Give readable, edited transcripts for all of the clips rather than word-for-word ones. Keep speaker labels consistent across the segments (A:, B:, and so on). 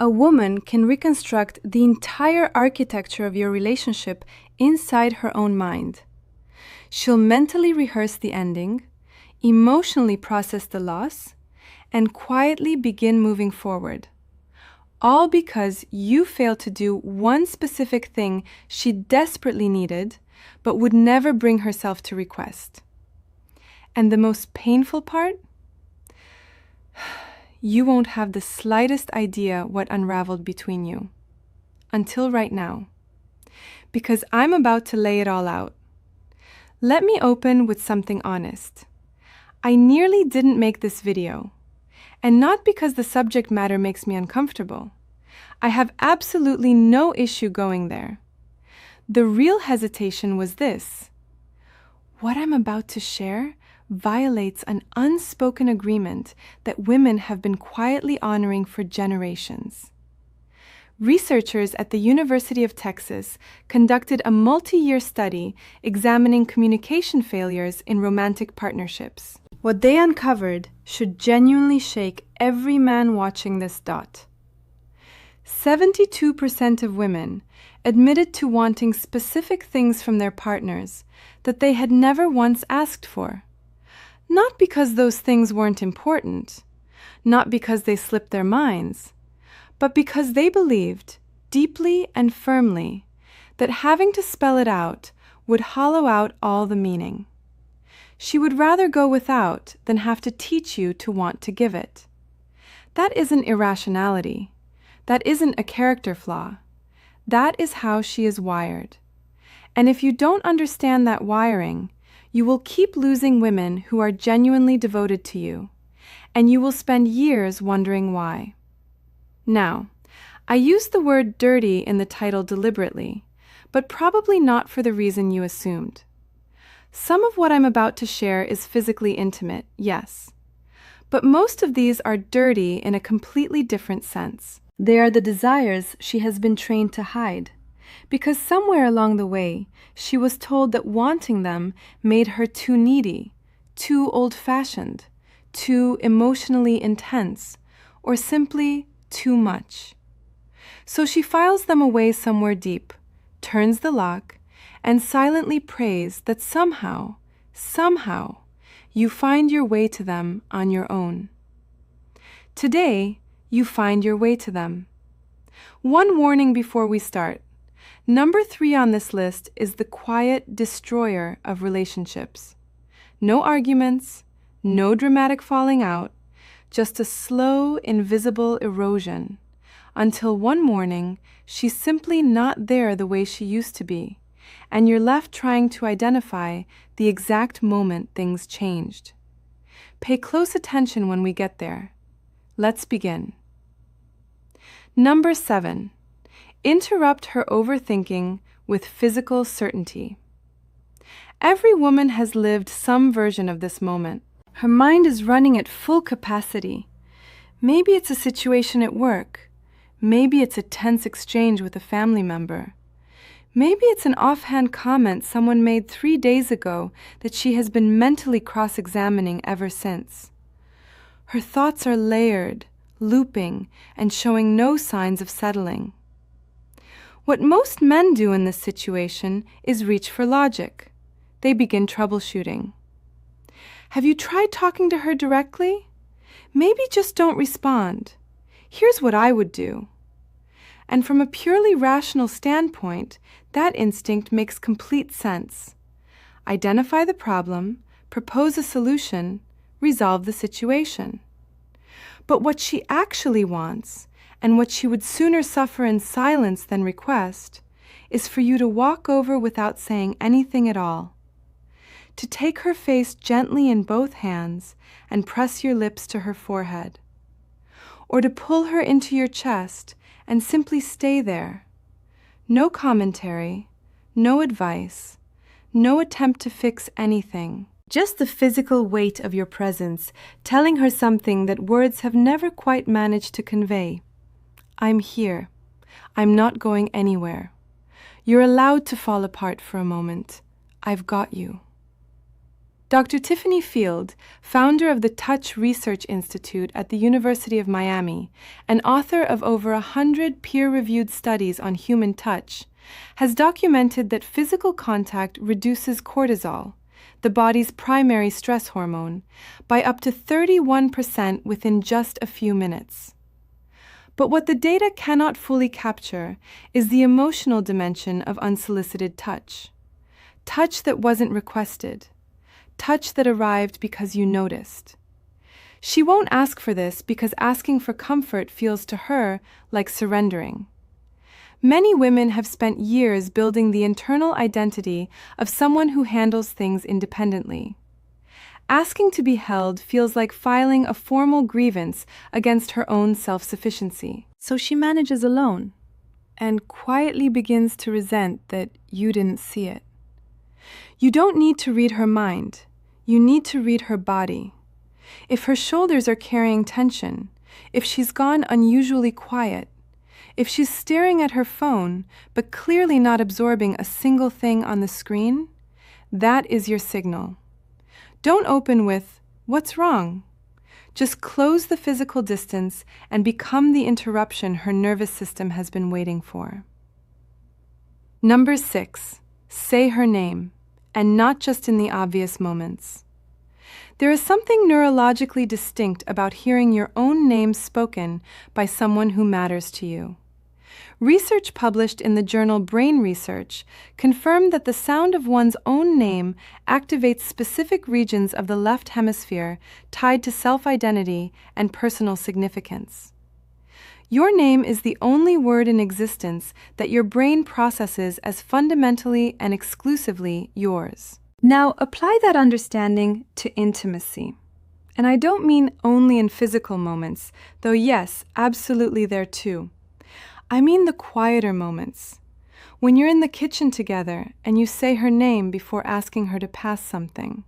A: A woman can reconstruct the entire architecture of your relationship inside her own mind. She'll mentally rehearse the ending, emotionally process the loss, and quietly begin moving forward. All because you failed to do one specific thing she desperately needed, but would never bring herself to request. And the most painful part? You won't have the slightest idea what unraveled between you. Until right now. Because I'm about to lay it all out. Let me open with something honest. I nearly didn't make this video. And not because the subject matter makes me uncomfortable. I have absolutely no issue going there. The real hesitation was this. What I'm about to share violates an unspoken agreement that women have been quietly honoring for generations. Researchers at the University of Texas conducted a multi-year study examining communication failures in romantic partnerships. What they uncovered should genuinely shake every man watching this dot. 72% of women admitted to wanting specific things from their partners that they had never once asked for. Not because those things weren't important, not because they slipped their minds, but because they believed, deeply and firmly, that having to spell it out would hollow out all the meaning. She would rather go without than have to teach you to want to give it. That isn't irrationality. That isn't a character flaw. That is how she is wired. And if you don't understand that wiring, you will keep losing women who are genuinely devoted to you, and you will spend years wondering why. Now, I used the word dirty in the title deliberately, but probably not for the reason you assumed. Some of what I'm about to share is physically intimate, yes, but most of these are dirty in a completely different sense. They are the desires she has been trained to hide, because somewhere along the way, she was told that wanting them made her too needy, too old-fashioned, too emotionally intense, or simply too much. So she files them away somewhere deep, turns the lock, and silently prays that somehow, you find your way to them on your own. Today, you find your way to them. One warning before we start. Number 3 on this list is the quiet destroyer of relationships. No arguments, no dramatic falling out, just a slow, invisible erosion, until one morning she's simply not there the way she used to be, and you're left trying to identify the exact moment things changed. Pay close attention when we get there. Let's begin. Number 7. Interrupt her overthinking with physical certainty. Every woman has lived some version of this moment. Her mind is running at full capacity. Maybe it's a situation at work. Maybe it's a tense exchange with a family member. Maybe it's an offhand comment someone made 3 days ago that she has been mentally cross-examining ever since. Her thoughts are layered, looping, and showing no signs of settling. What most men do in this situation is reach for logic. They begin troubleshooting. Have you tried talking to her directly? Maybe just don't respond. Here's what I would do. And from a purely rational standpoint, that instinct makes complete sense. Identify the problem, propose a solution, resolve the situation. But what she actually wants, and what she would sooner suffer in silence than request, is for you to walk over without saying anything at all. To take her face gently in both hands and press your lips to her forehead. Or to pull her into your chest and simply stay there. No commentary, no advice, no attempt to fix anything. Just the physical weight of your presence, telling her something that words have never quite managed to convey. I'm here. I'm not going anywhere. You're allowed to fall apart for a moment. I've got you. Dr. Tiffany Field, founder of the Touch Research Institute at the University of Miami and author of over 100 peer-reviewed studies on human touch, has documented that physical contact reduces cortisol, the body's primary stress hormone, by up to 31% within just a few minutes. But what the data cannot fully capture is the emotional dimension of unsolicited touch. Touch that wasn't requested. Touch that arrived because you noticed. She won't ask for this because asking for comfort feels to her like surrendering. Many women have spent years building the internal identity of someone who handles things independently. Asking to be held feels like filing a formal grievance against her own self-sufficiency. So she manages alone and quietly begins to resent that you didn't see it. You don't need to read her mind. You need to read her body. If her shoulders are carrying tension, if she's gone unusually quiet, if she's staring at her phone but clearly not absorbing a single thing on the screen, that is your signal. Don't open with, "What's wrong?" Just close the physical distance and become the interruption her nervous system has been waiting for. Number 6, say her name, and not just in the obvious moments. There is something neurologically distinct about hearing your own name spoken by someone who matters to you. Research published in the journal Brain Research confirmed that the sound of one's own name activates specific regions of the left hemisphere tied to self-identity and personal significance. Your name is the only word in existence that your brain processes as fundamentally and exclusively yours. Now, apply that understanding to intimacy. And I don't mean only in physical moments, though yes, absolutely there too. I mean the quieter moments. When you're in the kitchen together and you say her name before asking her to pass something.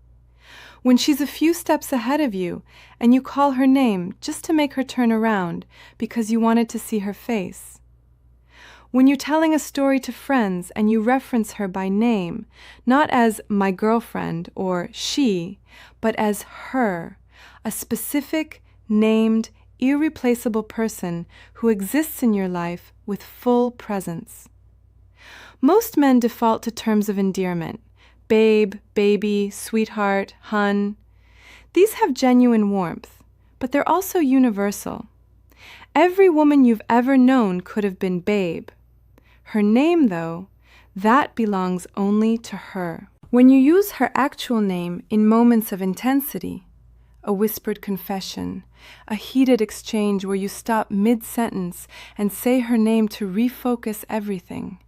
A: When she's a few steps ahead of you and you call her name just to make her turn around because you wanted to see her face. When you're telling a story to friends and you reference her by name, not as my girlfriend or she, but as her, a specific, named, irreplaceable person who exists in your life with full presence. Most men default to terms of endearment: babe, baby, sweetheart, hun. These have genuine warmth, but they're also universal. Every woman you've ever known could have been babe. Her name, though, that belongs only to her. When you use her actual name in moments of intensity, a whispered confession, a heated exchange where you stop mid-sentence and say her name to refocus everything,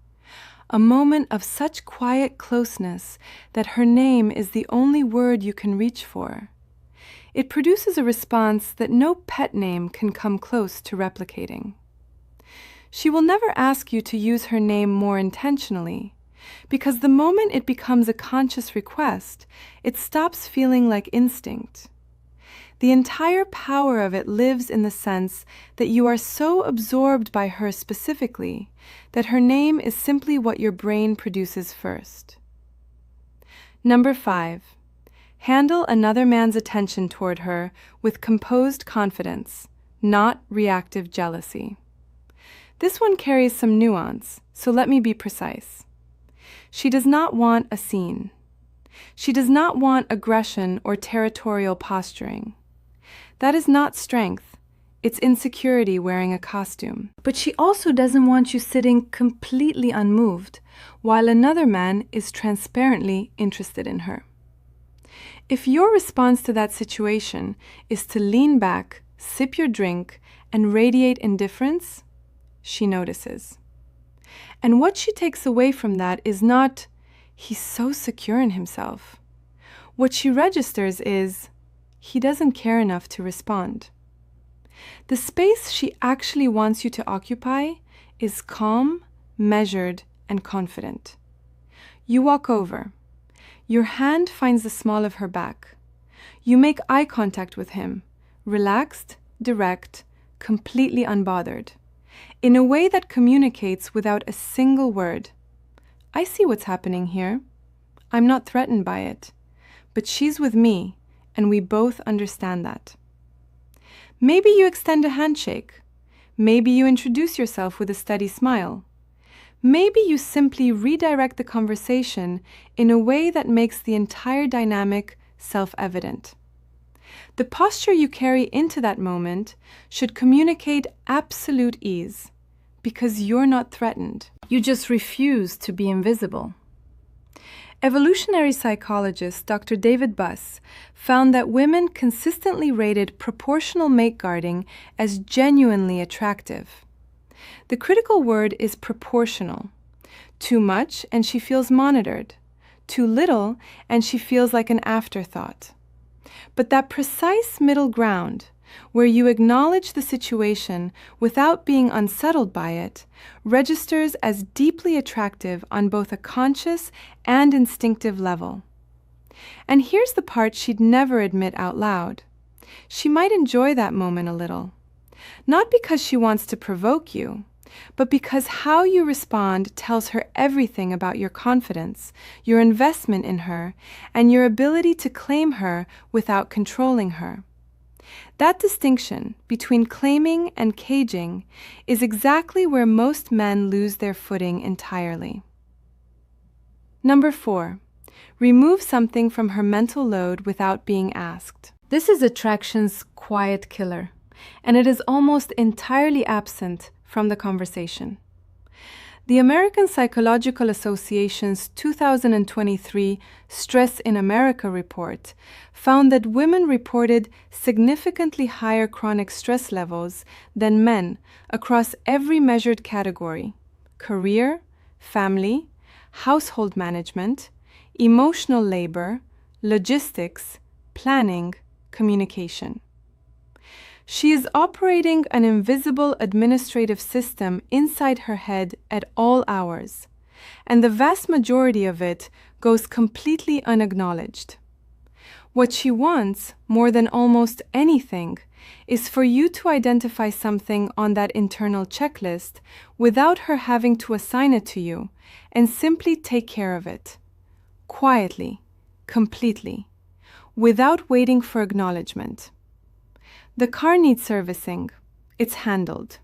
A: a moment of such quiet closeness that her name is the only word you can reach for. It produces a response that no pet name can come close to replicating. She will never ask you to use her name more intentionally, because the moment it becomes a conscious request, it stops feeling like instinct. The entire power of it lives in the sense that you are so absorbed by her specifically that her name is simply what your brain produces first. Number 5, handle another man's attention toward her with composed confidence, not reactive jealousy. This one carries some nuance, so let me be precise. She does not want a scene. She does not want aggression or territorial posturing. That is not strength. It's insecurity wearing a costume. But she also doesn't want you sitting completely unmoved while another man is transparently interested in her. If your response to that situation is to lean back, sip your drink, and radiate indifference, she notices. And what she takes away from that is not, "He's so secure in himself." What she registers is, "He doesn't care enough to respond." The space she actually wants you to occupy is calm, measured, and confident. You walk over. Your hand finds the small of her back. You make eye contact with him, relaxed, direct, completely unbothered, in a way that communicates without a single word. "I see what's happening here. I'm not threatened by it. but she's with me, and we both understand that. Maybe you extend a handshake. Maybe you introduce yourself with a steady smile. Maybe you simply redirect the conversation in a way that makes the entire dynamic self-evident. The posture you carry into that moment should communicate absolute ease, because you're not threatened. You just refuse to be invisible. Evolutionary psychologist Dr. David Buss found that women consistently rated proportional mate guarding as genuinely attractive. The critical word is proportional. Too much, and she feels monitored. Too little, and she feels like an afterthought. But that precise middle ground, where you acknowledge the situation without being unsettled by it, registers as deeply attractive on both a conscious and instinctive level. And here's the part she'd never admit out loud. She might enjoy that moment a little. Not because she wants to provoke you, but because how you respond tells her everything about your confidence, your investment in her, and your ability to claim her without controlling her. That distinction between claiming and caging is exactly where most men lose their footing entirely. Number 4. Remove something from her mental load without being asked. This is attraction's quiet killer, and it is almost entirely absent from the conversation. The American Psychological Association's 2023 Stress in America report found that women reported significantly higher chronic stress levels than men across every measured category: career, family, household management, emotional labor, logistics, planning, communication. She is operating an invisible administrative system inside her head at all hours, and the vast majority of it goes completely unacknowledged. What she wants, more than almost anything, is for you to identify something on that internal checklist without her having to assign it to you, and simply take care of it. Quietly, completely, without waiting for acknowledgement. The car needs servicing. It's handled.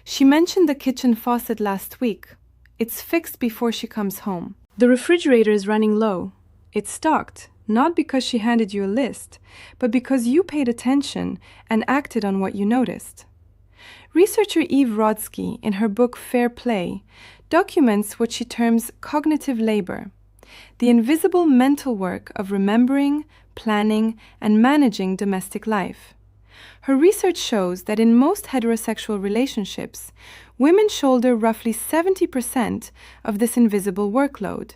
A: She mentioned the kitchen faucet last week. It's fixed before she comes home. The refrigerator is running low. It's stocked, not because she handed you a list, but because you paid attention and acted on what you noticed. Researcher Eve Rodsky, in her book Fair Play, documents what she terms cognitive labor, the invisible mental work of remembering, planning, and managing domestic life. Her research shows that in most heterosexual relationships, women shoulder roughly 70% of this invisible workload.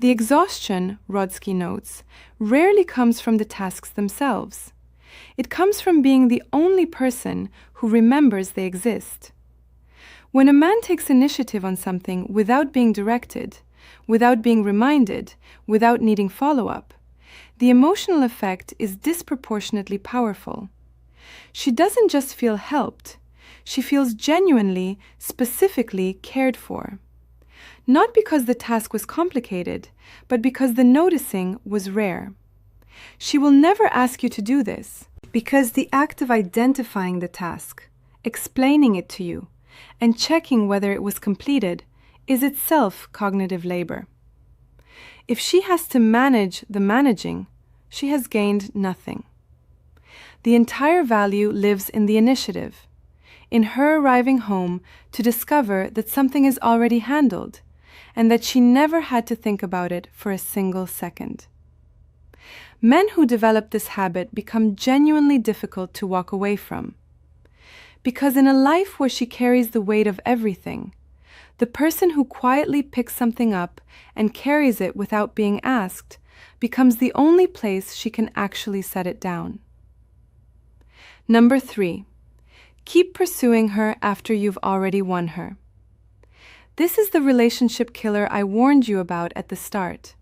A: The exhaustion, Rodsky notes, rarely comes from the tasks themselves. It comes from being the only person who remembers they exist. When a man takes initiative on something without being directed, without being reminded, without needing follow-up, the emotional effect is disproportionately powerful. She doesn't just feel helped, she feels genuinely, specifically cared for. Not because the task was complicated, but because the noticing was rare. She will never ask you to do this, because the act of identifying the task, explaining it to you, and checking whether it was completed is itself cognitive labor. If she has to manage the managing, she has gained nothing. The entire value lives in the initiative, in her arriving home to discover that something is already handled, and that she never had to think about it for a single second. Men who develop this habit become genuinely difficult to walk away from. Because in a life where she carries the weight of everything, the person who quietly picks something up and carries it without being asked becomes the only place she can actually set it down. Number 3. Keep pursuing her after you've already won her. This is the relationship killer I warned you about at the start.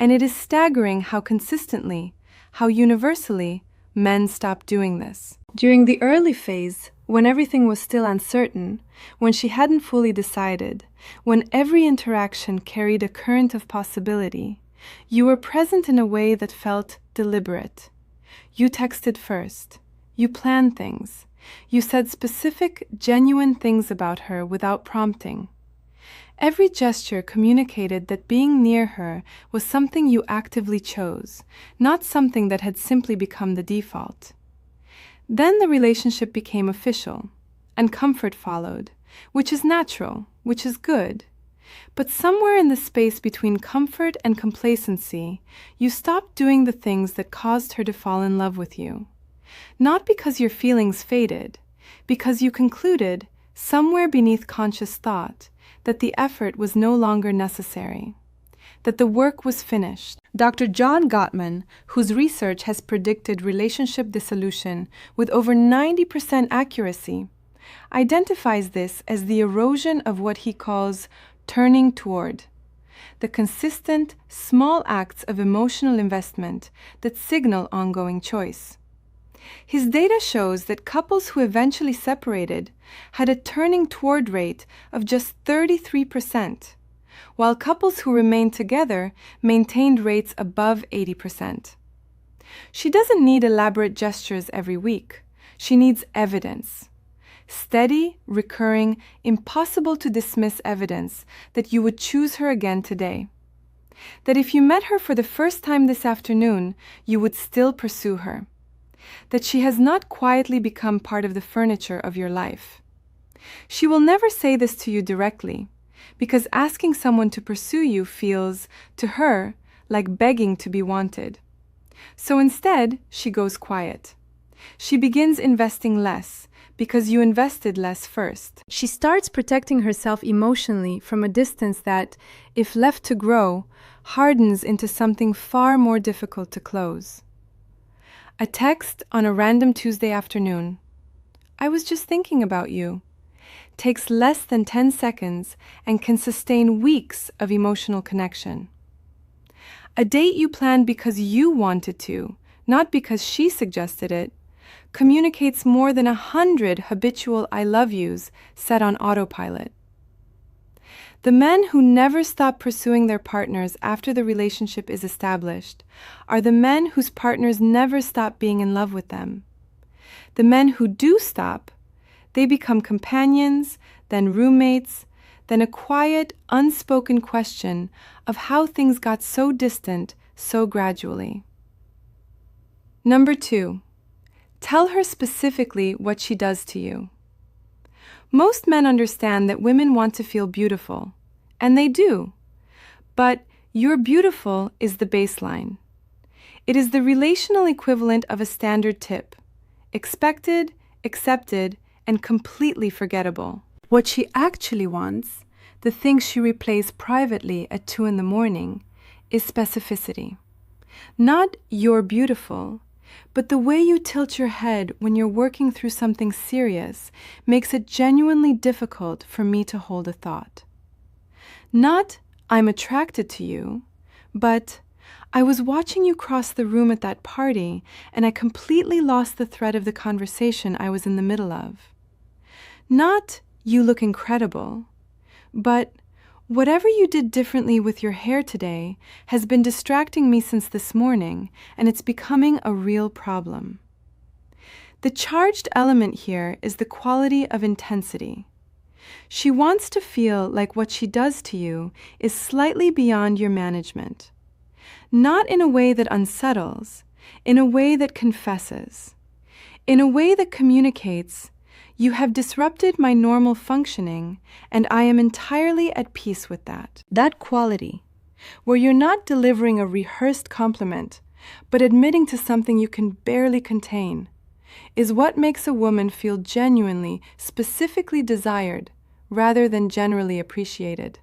A: And it is staggering how consistently, how universally, men stop doing this. During the early phase, when everything was still uncertain, when she hadn't fully decided, when every interaction carried a current of possibility, You were present in a way that felt deliberate. You texted first. You planned things. You said specific, genuine things about her without prompting. Every gesture communicated that being near her was something you actively chose, not something that had simply become the default. Then the relationship became official, and comfort followed, which is natural, which is good. But somewhere in the space between comfort and complacency, you stopped doing the things that caused her to fall in love with you. Not because your feelings faded, because you concluded, somewhere beneath conscious thought, that the effort was no longer necessary, that the work was finished. Dr. John Gottman, whose research has predicted relationship dissolution with over 90% accuracy, identifies this as the erosion of what he calls turning toward, the consistent, small acts of emotional investment that signal ongoing choice. His data shows that couples who eventually separated had a turning toward rate of just 33%, while couples who remained together maintained rates above 80%. She doesn't need elaborate gestures every week. She needs evidence. Steady, recurring, impossible to dismiss evidence that you would choose her again today. That if you met her for the first time this afternoon, you would still pursue her. That she has not quietly become part of the furniture of your life. She will never say this to you directly, because asking someone to pursue you feels, to her, like begging to be wanted. So instead, she goes quiet. She begins investing less, because you invested less first. She starts protecting herself emotionally from a distance that, if left to grow, hardens into something far more difficult to close. A text on a random Tuesday afternoon, "I was just thinking about you," takes less than 10 seconds and can sustain weeks of emotional connection. A date you planned because you wanted to, not because she suggested it, communicates more than 100 habitual I love yous set on autopilot. The men who never stop pursuing their partners after the relationship is established are the men whose partners never stop being in love with them. The men who do stop, they become companions, then roommates, then a quiet, unspoken question of how things got so distant so gradually. Number 2. Tell her specifically what she does to you. Most men understand that women want to feel beautiful, and they do. But "you're beautiful" is the baseline. It is the relational equivalent of a standard tip, expected, accepted, and completely forgettable. What she actually wants, the thing she replays privately at 2 a.m, is specificity. Not "you're beautiful," but the way you tilt your head when you're working through something serious makes it genuinely difficult for me to hold a thought. Not "I'm attracted to you," but "I was watching you cross the room at that party and I completely lost the thread of the conversation I was in the middle of." Not "you look incredible," but "whatever you did differently with your hair today has been distracting me since this morning, and it's becoming a real problem." The charged element here is the quality of intensity. She wants to feel like what she does to you is slightly beyond your management. Not in a way that unsettles, in a way that confesses, in a way that communicates, "You have disrupted my normal functioning, and I am entirely at peace with that." That quality, where you're not delivering a rehearsed compliment, but admitting to something you can barely contain, is what makes a woman feel genuinely, specifically desired, rather than generally appreciated.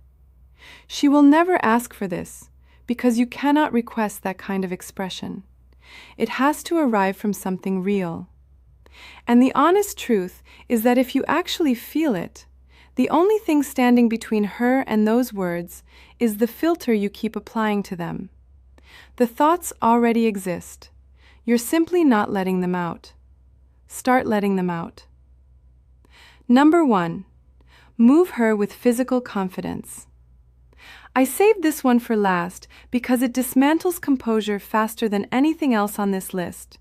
A: She will never ask for this, because you cannot request that kind of expression. It has to arrive from something real. And the honest truth is that if you actually feel it, the only thing standing between her and those words is the filter you keep applying to them. The thoughts already exist. You're simply not letting them out. Start letting them out. Number 1. Move her with physical confidence. I saved this one for last because it dismantles composure faster than anything else on this list,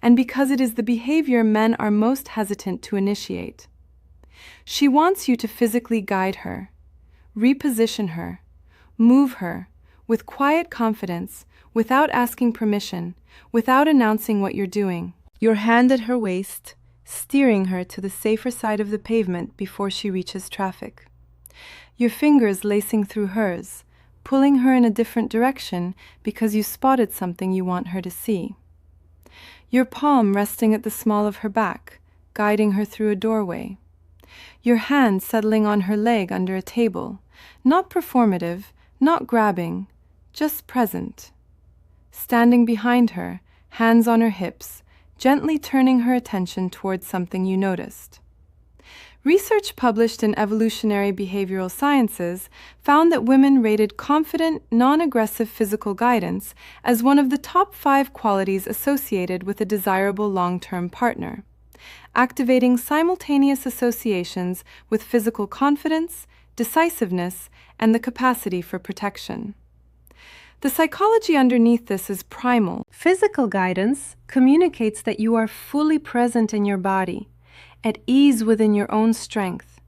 A: and because it is the behavior men are most hesitant to initiate. She wants you to physically guide her, reposition her, move her, with quiet confidence, without asking permission, without announcing what you're doing. Your hand at her waist, steering her to the safer side of the pavement before she reaches traffic. Your fingers lacing through hers, pulling her in a different direction because you spotted something you want her to see. Your palm resting at the small of her back, guiding her through a doorway. Your hand settling on her leg under a table, not performative, not grabbing, just present. Standing behind her, hands on her hips, gently turning her attention towards something you noticed. Research published in Evolutionary Behavioral Sciences found that women rated confident, non-aggressive physical guidance as one of the top 5 qualities associated with a desirable long-term partner, activating simultaneous associations with physical confidence, decisiveness, and the capacity for protection. The psychology underneath this is primal. Physical guidance communicates that you are fully present in your body, at ease within your own strength,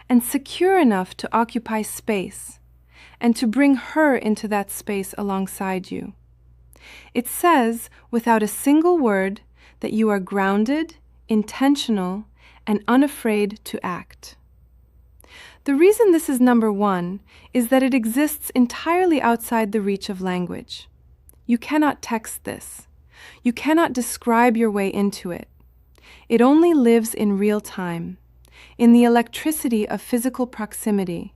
A: and secure enough to occupy space, and to bring her into that space alongside you. It says, without a single word, that you are grounded, intentional, and unafraid to act. The reason this is number 1 is that it exists entirely outside the reach of language. You cannot text this. You cannot describe your way into it. It only lives in real time, in the electricity of physical proximity,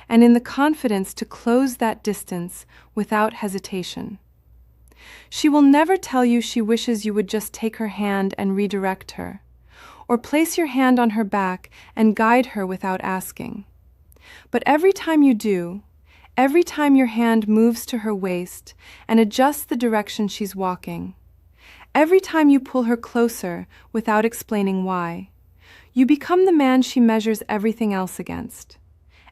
A: and in the confidence to close that distance without hesitation. She will never tell you she wishes you would just take her hand and redirect her, or place your hand on her back and guide her without asking. But every time you do, every time your hand moves to her waist and adjusts the direction she's walking, every time you pull her closer without explaining why, you become the man she measures everything else against,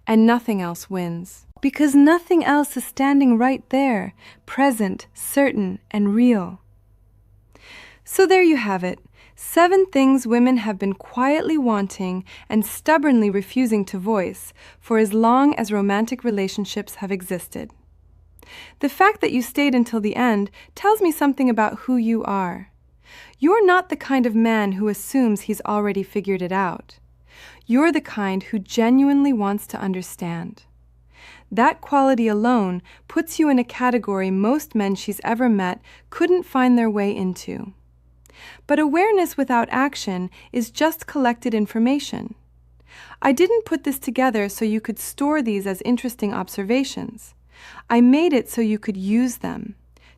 A: and nothing else wins. Because nothing else is standing right there, present, certain, and real. So there you have it. 7 things women have been quietly wanting and stubbornly refusing to voice for as long as romantic relationships have existed. The fact that you stayed until the end tells me something about who you are. You're not the kind of man who assumes he's already figured it out. You're the kind who genuinely wants to understand. That quality alone puts you in a category most men she's ever met couldn't find their way into. But awareness without action is just collected information. I didn't put this together so you could store these as interesting observations. I made it so you could use them,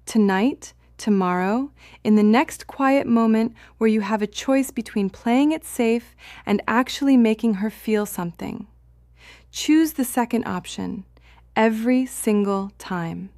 A: tonight, tomorrow, in the next quiet moment where you have a choice between playing it safe and actually making her feel something. Choose the second option, every single time.